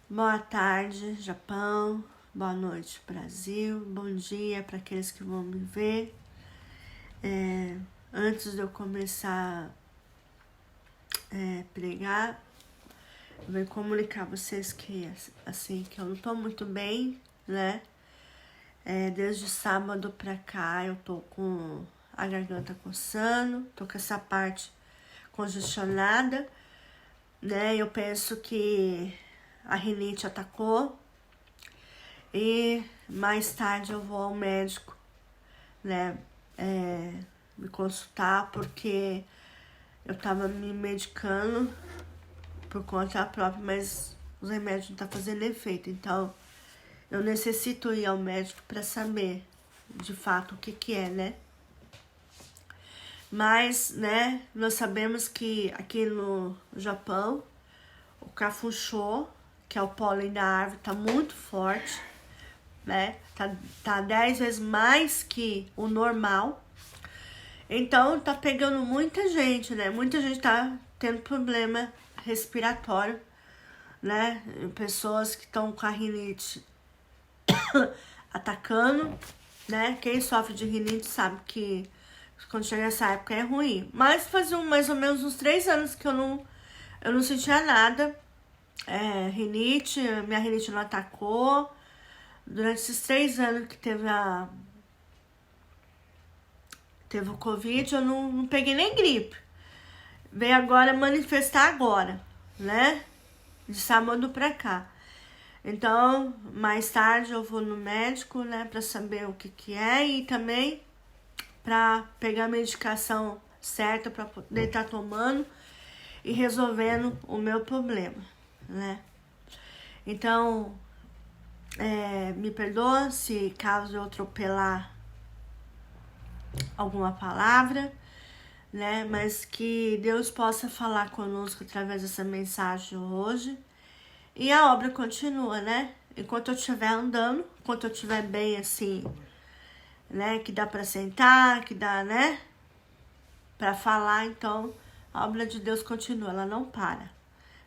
Boa tarde, Japão. Boa noite, Brasil. Bom dia para aqueles que vão me ver. Antes de eu começar a pregar, eu vou comunicar a vocês que que eu não tô muito bem, né? Desde sábado pra cá eu tô com a garganta coçando, tô com essa parte congestionada, né? Eu penso que a rinite atacou e mais tarde eu vou ao médico, né? Me consultar porque eu tava me medicando por conta própria, mas os remédios não tá fazendo efeito, então eu necessito ir ao médico para saber de fato o que é, né? Mas, né, nós sabemos que aqui no Japão o cafunchô, que é o pólen da árvore, tá muito forte, né? Tá 10 vezes mais que o normal. Então tá pegando muita gente, né? Muita gente tá tendo problema respiratório, né? Pessoas que estão com a rinite atacando, né? Quem sofre de rinite sabe que quando chega essa época é ruim. Mas fazia mais ou menos uns 3 anos que eu não sentia nada. Rinite, minha rinite não atacou. Durante esses 3 anos que teve o Covid, eu não peguei nem gripe. Veio agora manifestar agora, né? De sábado pra cá. Então, mais tarde eu vou no médico, né? Pra saber o que é e também pra pegar a medicação certa pra poder estar tomando e resolvendo o meu problema, né? Então, me perdoa se caso eu atropelar alguma palavra, né? Mas que Deus possa falar conosco através dessa mensagem hoje. E a obra continua, né? Enquanto eu estiver andando, enquanto eu estiver bem assim, né? Que dá pra sentar, que dá, né? Pra falar, então a obra de Deus continua, ela não para,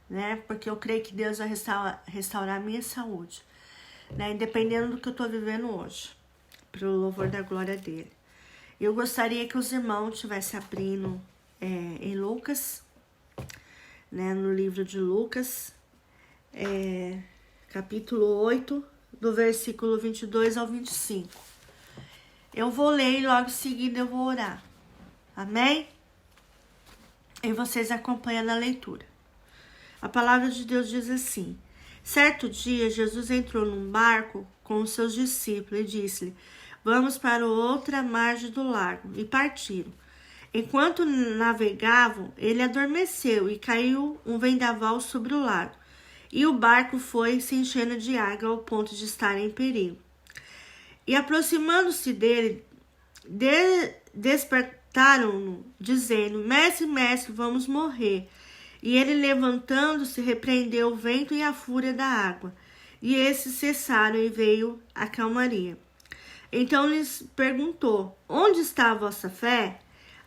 né? Porque eu creio que Deus vai restaurar a minha saúde, né? Independendo do que eu tô vivendo hoje, pro louvor da glória dele. Eu gostaria que os irmãos estivessem abrindo em Lucas, né, no livro de Lucas, capítulo 8, do versículo 22 ao 25. Eu vou ler e logo em seguida eu vou orar. Amém? E vocês acompanham na leitura. A palavra de Deus diz assim: certo dia, Jesus entrou num barco com os seus discípulos e disse-lhe: vamos para outra margem do lago. E partiram. Enquanto navegavam, ele adormeceu e caiu um vendaval sobre o lago. E o barco foi se enchendo de água ao ponto de estar em perigo. E aproximando-se dele, despertaram-no, dizendo: mestre, mestre, vamos morrer. E ele, levantando-se, repreendeu o vento e a fúria da água. E esses cessaram e veio a calmaria. Então lhes perguntou: onde está a vossa fé?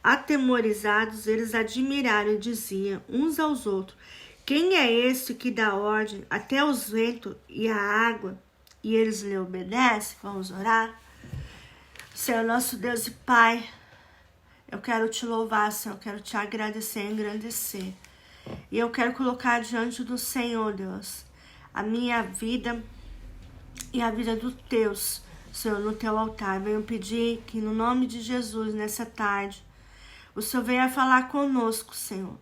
Atemorizados, eles admiraram e diziam uns aos outros: quem é esse que dá ordem até aos ventos e à água, e eles lhe obedecem? Vamos orar? Senhor, nosso Deus e Pai, eu quero te louvar, Senhor, eu quero te agradecer e engrandecer. E eu quero colocar diante do Senhor, Deus, a minha vida e a vida dos teus, Senhor, no teu altar. Venho pedir que no nome de Jesus, nessa tarde, o Senhor venha falar conosco, Senhor.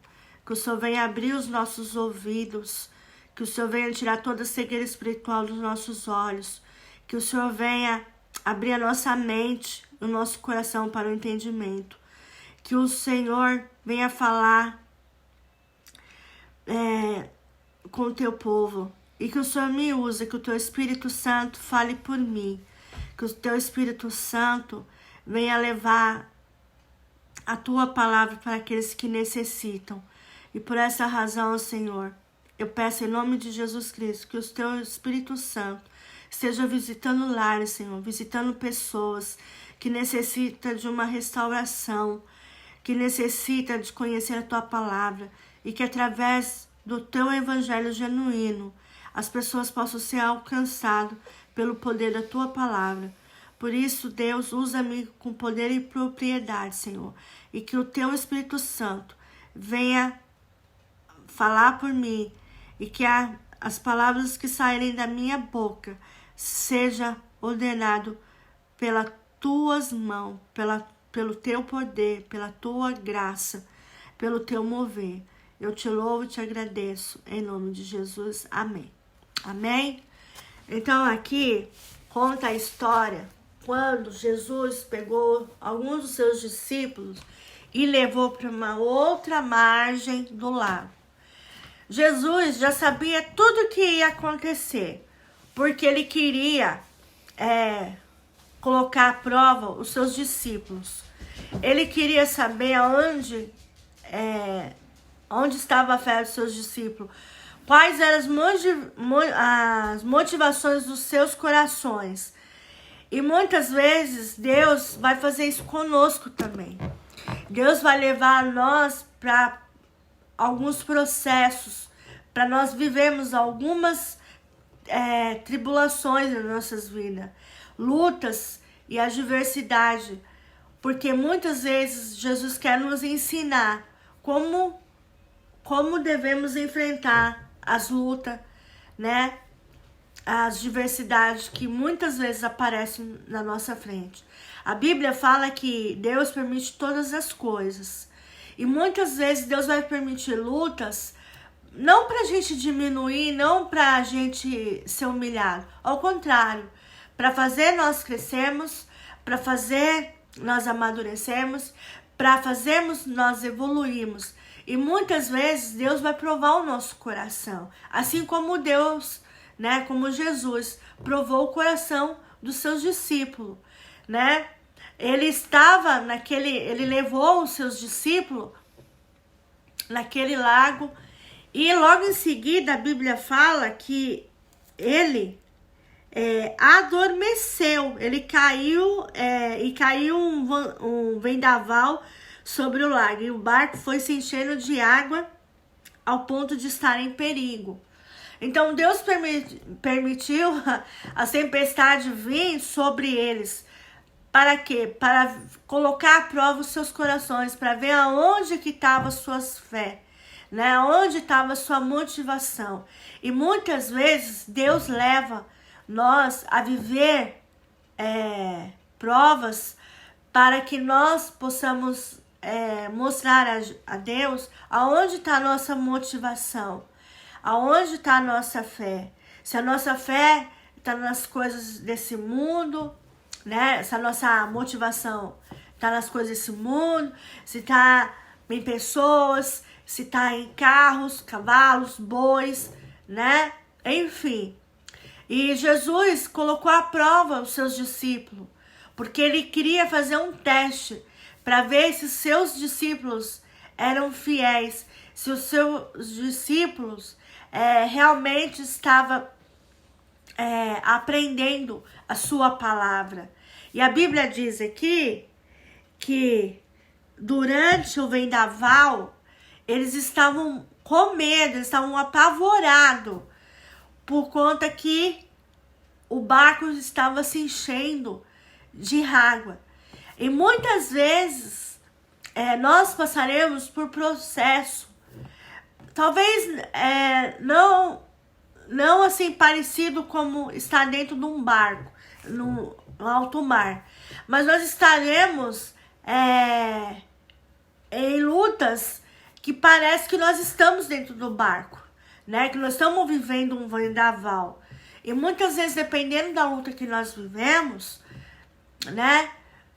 Que o Senhor venha abrir os nossos ouvidos. Que o Senhor venha tirar toda a cegueira espiritual dos nossos olhos. Que o Senhor venha abrir a nossa mente, o nosso coração para o entendimento. Que o Senhor venha falar com o teu povo. E que o Senhor me use, que o teu Espírito Santo fale por mim. Que o teu Espírito Santo venha levar a tua palavra para aqueles que necessitam. E por essa razão, Senhor, eu peço em nome de Jesus Cristo que o teu Espírito Santo esteja visitando lares, Senhor, visitando pessoas que necessitam de uma restauração, que necessitam de conhecer a tua palavra e que através do teu evangelho genuíno, as pessoas possam ser alcançadas pelo poder da tua palavra. Por isso, Deus, usa-me com poder e propriedade, Senhor, e que o teu Espírito Santo venha falar por mim e que as palavras que saírem da minha boca seja ordenado pelas tuas mãos, pelo teu poder, pela tua graça, pelo teu mover. Eu te louvo e te agradeço, em nome de Jesus. Amém. Amém? Então aqui conta a história quando Jesus pegou alguns dos seus discípulos e levou para uma outra margem do lago. Jesus já sabia tudo o que ia acontecer, porque ele queria colocar à prova os seus discípulos. Ele queria saber onde estava a fé dos seus discípulos, quais eram as motivações dos seus corações. E muitas vezes Deus vai fazer isso conosco também. Deus vai levar nós para alguns processos, para nós vivermos algumas tribulações nas nossas vidas, lutas e adversidade, porque muitas vezes Jesus quer nos ensinar como devemos enfrentar as lutas, né? As diversidades que muitas vezes aparecem na nossa frente. A Bíblia fala que Deus permite todas as coisas. E muitas vezes Deus vai permitir lutas, não para a gente diminuir, não para a gente ser humilhado. Ao contrário, para fazer nós crescermos, para fazer nós amadurecermos, para fazermos nós evoluirmos. E muitas vezes Deus vai provar o nosso coração. Assim como Deus, né, como Jesus provou o coração dos seus discípulos, né? Ele levou os seus discípulos naquele lago e logo em seguida a Bíblia fala que ele adormeceu, ele caiu e caiu um vendaval sobre o lago e o barco foi se enchendo de água ao ponto de estar em perigo. Então Deus permitiu a tempestade vir sobre eles. Para quê? Para colocar à prova os seus corações, para ver aonde que estava a sua fé, né? Onde estava a sua motivação. E muitas vezes Deus leva nós a viver provas para que nós possamos mostrar a Deus aonde está a nossa motivação. Aonde está a nossa fé? Se a nossa fé está nas coisas desse mundo, né? Se a nossa motivação está nas coisas desse mundo, se está em pessoas, se está em carros, cavalos, bois, né? Enfim. E Jesus colocou à prova os seus discípulos, porque ele queria fazer um teste para ver se os seus discípulos eram fiéis, se os seus discípulos realmente estavam aprendendo a sua palavra. E a Bíblia diz aqui que durante o vendaval eles estavam com medo, eles estavam apavorados por conta que o barco estava se enchendo de água. E muitas vezes nós passaremos por processo, talvez não assim parecido como estar dentro de um barco, no alto mar, mas nós estaremos em lutas que parece que nós estamos dentro do barco, né? Que nós estamos vivendo um vendaval. E muitas vezes, dependendo da luta que nós vivemos, né?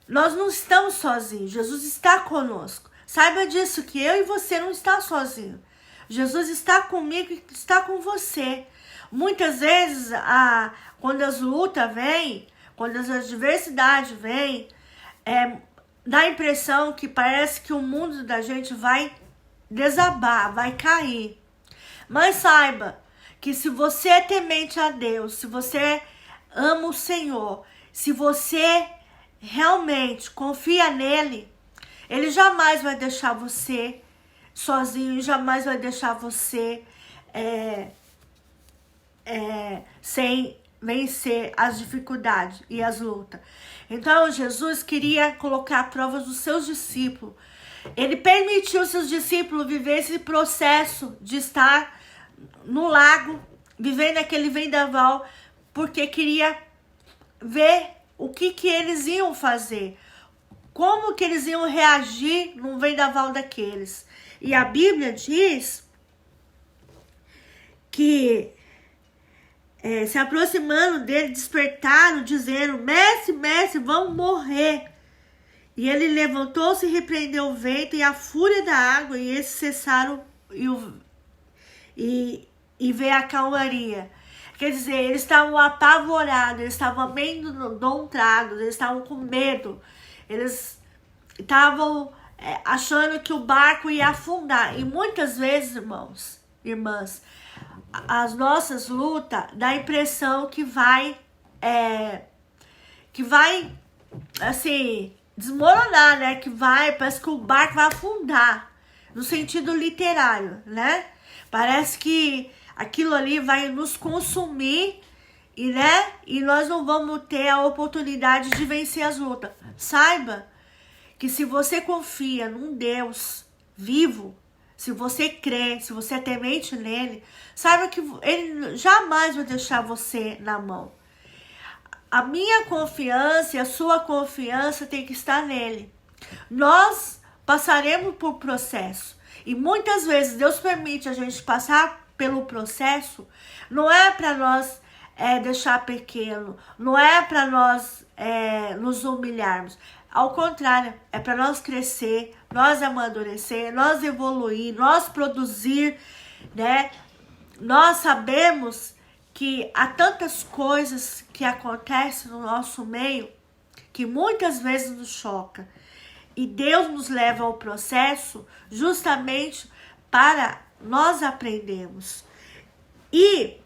Nós não estamos sozinhos. Jesus está conosco. Saiba disso, que eu e você não está sozinho. Jesus está comigo e está com você. Muitas vezes, quando as lutas vêm, quando as adversidades vêm, dá a impressão que parece que o mundo da gente vai desabar, vai cair. Mas saiba que se você é temente a Deus, se você ama o Senhor, se você realmente confia nele, ele jamais vai deixar você sozinho, jamais vai deixar você sem vencer as dificuldades e as lutas. Então, Jesus queria colocar à prova dos seus discípulos. Ele permitiu seus discípulos viver esse processo de estar no lago, vivendo aquele vendaval, porque queria ver o que eles iam fazer, como que eles iam reagir num vendaval daqueles. E a Bíblia diz que se aproximando dele, despertaram, dizendo: mestre, mestre, vamos morrer. E ele levantou-se e repreendeu o vento e a fúria da água, e eles cessaram e veio a calmaria. Quer dizer, eles estavam apavorados, eles estavam amedrontados, eles estavam com medo. Eles estavam achando que o barco ia afundar. E muitas vezes, irmãos, irmãs, as nossas lutas dá a impressão que vai assim, desmoronar, né? Parece que o barco vai afundar, no sentido literário, né? Parece que aquilo ali vai nos consumir e nós não vamos ter a oportunidade de vencer as lutas. Saiba que se você confia num Deus vivo, se você crê, se você é temente nele, saiba que ele jamais vai deixar você na mão. A minha confiança e a sua confiança tem que estar nele. Nós passaremos por processo. E muitas vezes Deus permite a gente passar pelo processo, não é para nós deixar pequeno, não é para nós nos humilharmos. Ao contrário, é para nós crescer, nós amadurecer, nós evoluir, nós produzir, né? Nós sabemos que há tantas coisas que acontecem no nosso meio que muitas vezes nos choca. E Deus nos leva ao processo justamente para nós aprendermos. E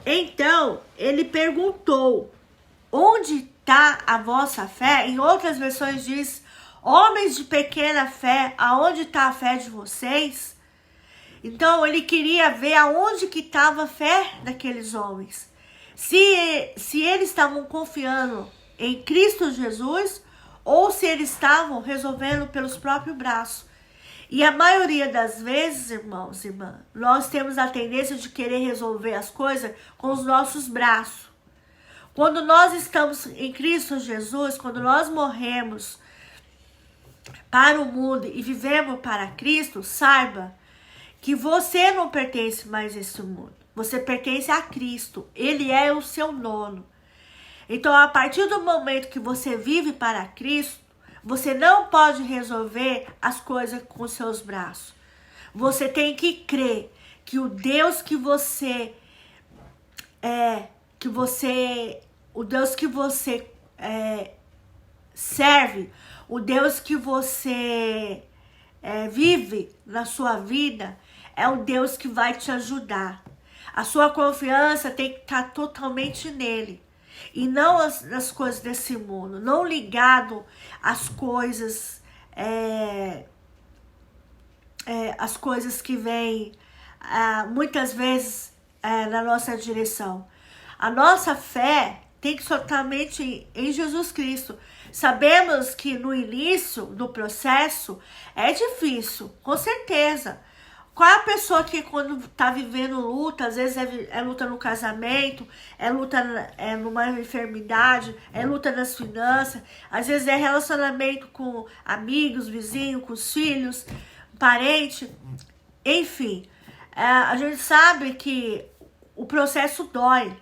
então ele perguntou: onde está a vossa fé? Em outras versões diz: homens de pequena fé, aonde está a fé de vocês? Então ele queria ver aonde que estava a fé daqueles homens. Se eles estavam confiando em Cristo Jesus ou se eles estavam resolvendo pelos próprios braços. E a maioria das vezes, irmãos e irmãs, nós temos a tendência de querer resolver as coisas com os nossos braços. Quando nós estamos em Cristo Jesus, quando nós morremos para o mundo e vivemos para Cristo, saiba que você não pertence mais a esse mundo. Você pertence a Cristo. Ele é o seu dono. Então, a partir do momento que você vive para Cristo, você não pode resolver as coisas com seus braços. Você tem que crer que o Deus que você serve, o Deus que você vive na sua vida, é o Deus que vai te ajudar. A sua confiança tem que estar totalmente nele. E não nas coisas desse mundo. Não ligado às coisas, as coisas que vêm muitas vezes na nossa direção. A nossa fé tem que ser totalmente em Jesus Cristo. Sabemos que no início do processo é difícil, com certeza. Qual é a pessoa que quando está vivendo luta, às vezes é luta no casamento, é luta numa enfermidade, é luta nas finanças, às vezes é relacionamento com amigos, vizinhos, com os filhos, parente, enfim. A gente sabe que o processo dói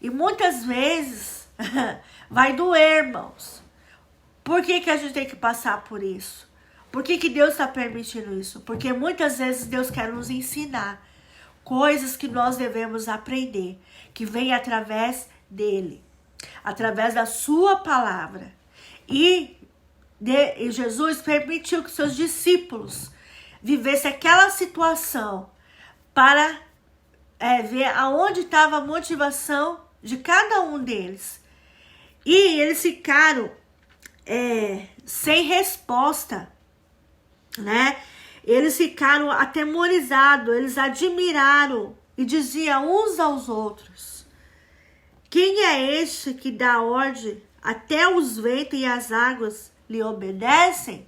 e muitas vezes vai doer, irmãos. Por que a gente tem que passar por isso? Por que Deus está permitindo isso? Porque muitas vezes Deus quer nos ensinar coisas que nós devemos aprender, que vem através dele, através da sua palavra. E Jesus permitiu que seus discípulos vivessem aquela situação para ver aonde estava a motivação de cada um deles. E eles ficaram sem resposta, né? Eles ficaram atemorizados, eles admiraram e diziam uns aos outros: Quem é este que dá ordem até os ventos e as águas lhe obedecem?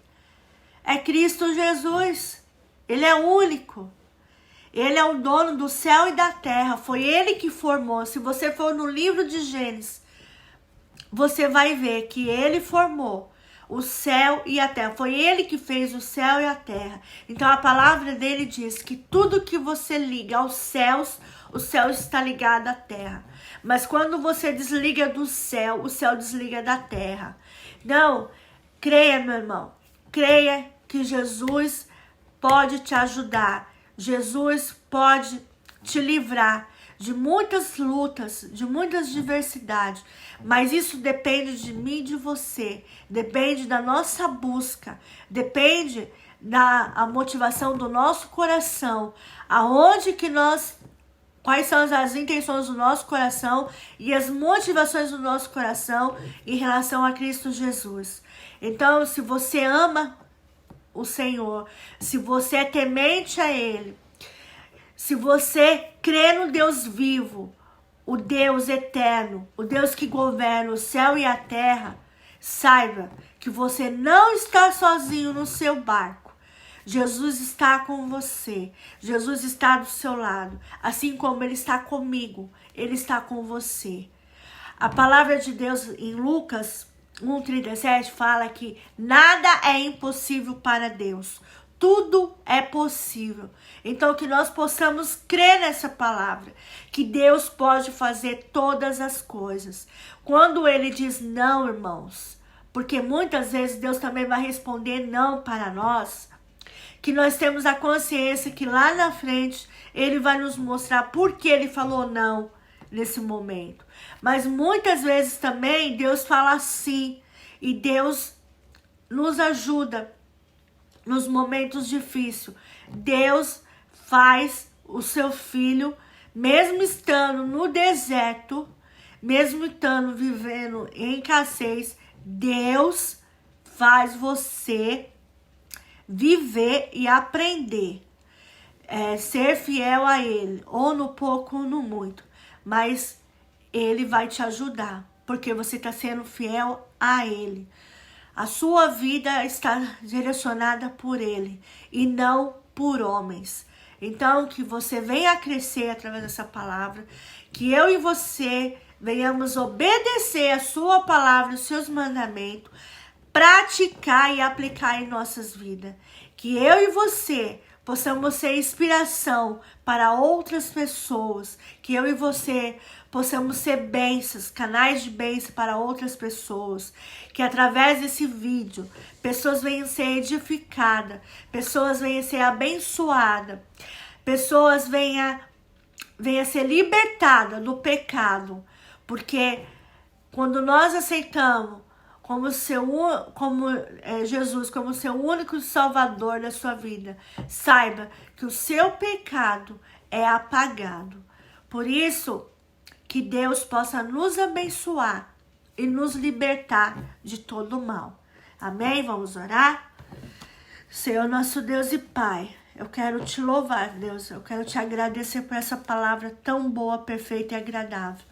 É Cristo Jesus. Ele é único. Ele é o dono do céu e da terra. Foi ele que formou. Se você for no livro de Gênesis, você vai ver que ele formou o céu e a terra. Foi ele que fez o céu e a terra. Então a palavra dele diz que tudo que você liga aos céus, o céu está ligado à terra. Mas quando você desliga do céu, o céu desliga da terra. Não, creia, meu irmão. Creia que Jesus pode te ajudar. Jesus pode te livrar de muitas lutas, de muitas diversidades, mas isso depende de mim e de você, depende da nossa busca, depende da motivação do nosso coração, quais são as intenções do nosso coração e as motivações do nosso coração em relação a Cristo Jesus. Então, se você ama o Senhor, se você é temente a Ele, se você crê no Deus vivo, o Deus eterno, o Deus que governa o céu e a terra, saiba que você não está sozinho no seu barco. Jesus está com você, Jesus está do seu lado, assim como Ele está comigo, Ele está com você. A palavra de Deus em Lucas 1:37 fala que nada é impossível para Deus. Tudo é possível. Então que nós possamos crer nessa palavra, que Deus pode fazer todas as coisas. Quando Ele diz não, irmãos, porque muitas vezes Deus também vai responder não para nós, que nós temos a consciência que lá na frente Ele vai nos mostrar por que Ele falou não nesse momento. Mas muitas vezes também Deus fala sim, e Deus nos ajuda nos momentos difíceis. Deus faz o seu filho, mesmo estando no deserto, mesmo estando vivendo em escassez, Deus faz você viver e aprender. Ser fiel a Ele, ou no pouco ou no muito. Mas Ele vai te ajudar, porque você está sendo fiel a Ele. A sua vida está direcionada por Ele e não por homens. Então, que você venha a crescer através dessa palavra, que eu e você venhamos obedecer a sua palavra, os seus mandamentos, praticar e aplicar em nossas vidas. Que eu e você possamos ser inspiração para outras pessoas, que eu e você possamos ser bênçãos, canais de bênção para outras pessoas, que através desse vídeo, pessoas venham ser edificadas, pessoas venham ser abençoadas, pessoas venham ser libertadas do pecado, porque quando nós aceitamos Jesus como seu único salvador da sua vida, saiba que o seu pecado é apagado. Por isso, que Deus possa nos abençoar e nos libertar de todo o mal. Amém? Vamos orar? Senhor, nosso Deus e Pai, eu quero te louvar, Deus. Eu quero te agradecer por essa palavra tão boa, perfeita e agradável.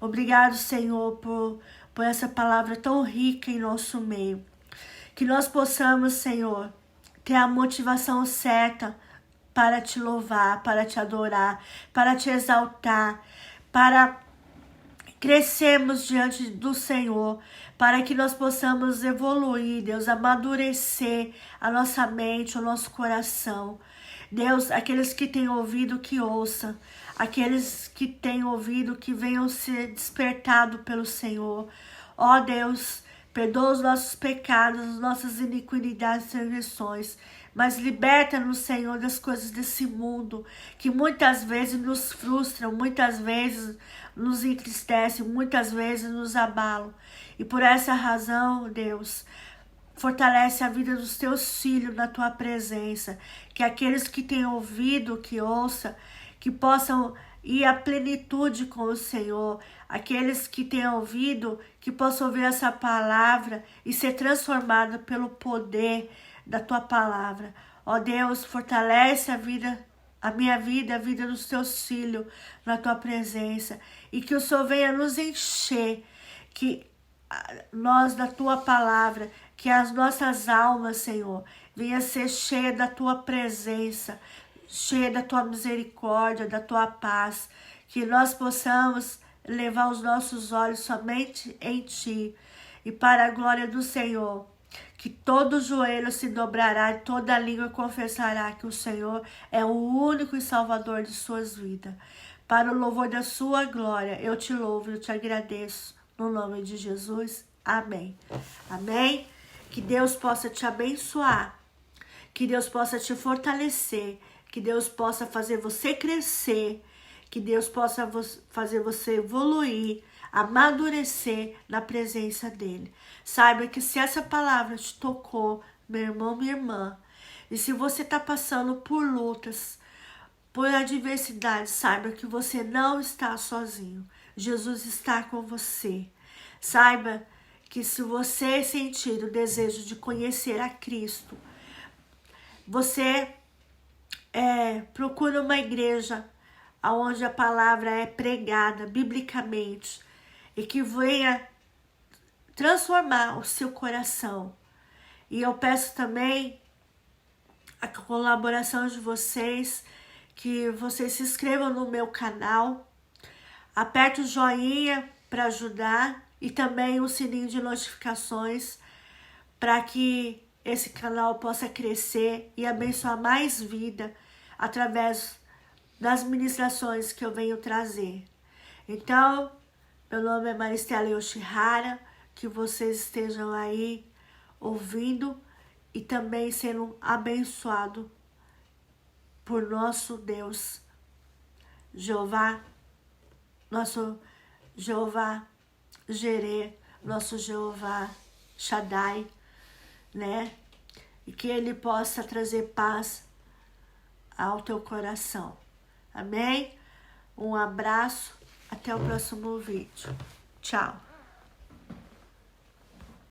Obrigado, Senhor, por essa palavra tão rica em nosso meio. Que nós possamos, Senhor, ter a motivação certa para te louvar, para te adorar, para te exaltar, para crescermos diante do Senhor, para que nós possamos evoluir, Deus, amadurecer a nossa mente, o nosso coração. Deus, aqueles que têm ouvido, que ouçam. Aqueles que têm ouvido, que venham ser despertados pelo Senhor. Ó Deus, perdoa os nossos pecados, as nossas iniquidades e transgressões, mas liberta-nos, Senhor, das coisas desse mundo, que muitas vezes nos frustram, muitas vezes nos entristecem, muitas vezes nos abalam. E por essa razão, Deus, fortalece a vida dos teus filhos na tua presença, que aqueles que têm ouvido, que ouçam, que possam ir à plenitude com o Senhor, aqueles que têm ouvido, que possam ouvir essa palavra e ser transformados pelo poder da tua palavra. Ó Deus, fortalece a vida a minha vida, a vida dos teus filhos na tua presença. E que o Senhor venha nos encher, que nós da tua palavra, que as nossas almas, Senhor, venha ser cheia da tua presença, cheia da tua misericórdia, da tua paz, que nós possamos levar os nossos olhos somente em ti, e para a glória do Senhor, que todo joelho se dobrará e toda língua confessará que o Senhor é o único e salvador de suas vidas. Para o louvor da sua glória, eu te louvo e eu te agradeço, no nome de Jesus. Amém. Amém. Que Deus possa te abençoar, que Deus possa te fortalecer, que Deus possa fazer você crescer, que Deus possa fazer você evoluir, amadurecer na presença dEle. Saiba que se essa palavra te tocou, meu irmão, minha irmã, e se você está passando por lutas, por adversidade, saiba que você não está sozinho. Jesus está com você. Saiba que se você sentir o desejo de conhecer a Cristo, você procura uma igreja onde a palavra é pregada biblicamente e que venha transformar o seu coração. E eu peço também a colaboração de vocês, que vocês se inscrevam no meu canal, aperte o joinha para ajudar e também o sininho de notificações para que esse canal possa crescer e abençoar mais vida através das ministrações que eu venho trazer. Então, meu nome é Maristela Yoshihara, que vocês estejam aí ouvindo e também sendo abençoado por nosso Deus, Jeová, nosso Jeová Jireh, nosso Jeová Shaddai, né? E que Ele possa trazer paz ao teu coração. Amém? Um abraço, até o próximo vídeo. Tchau.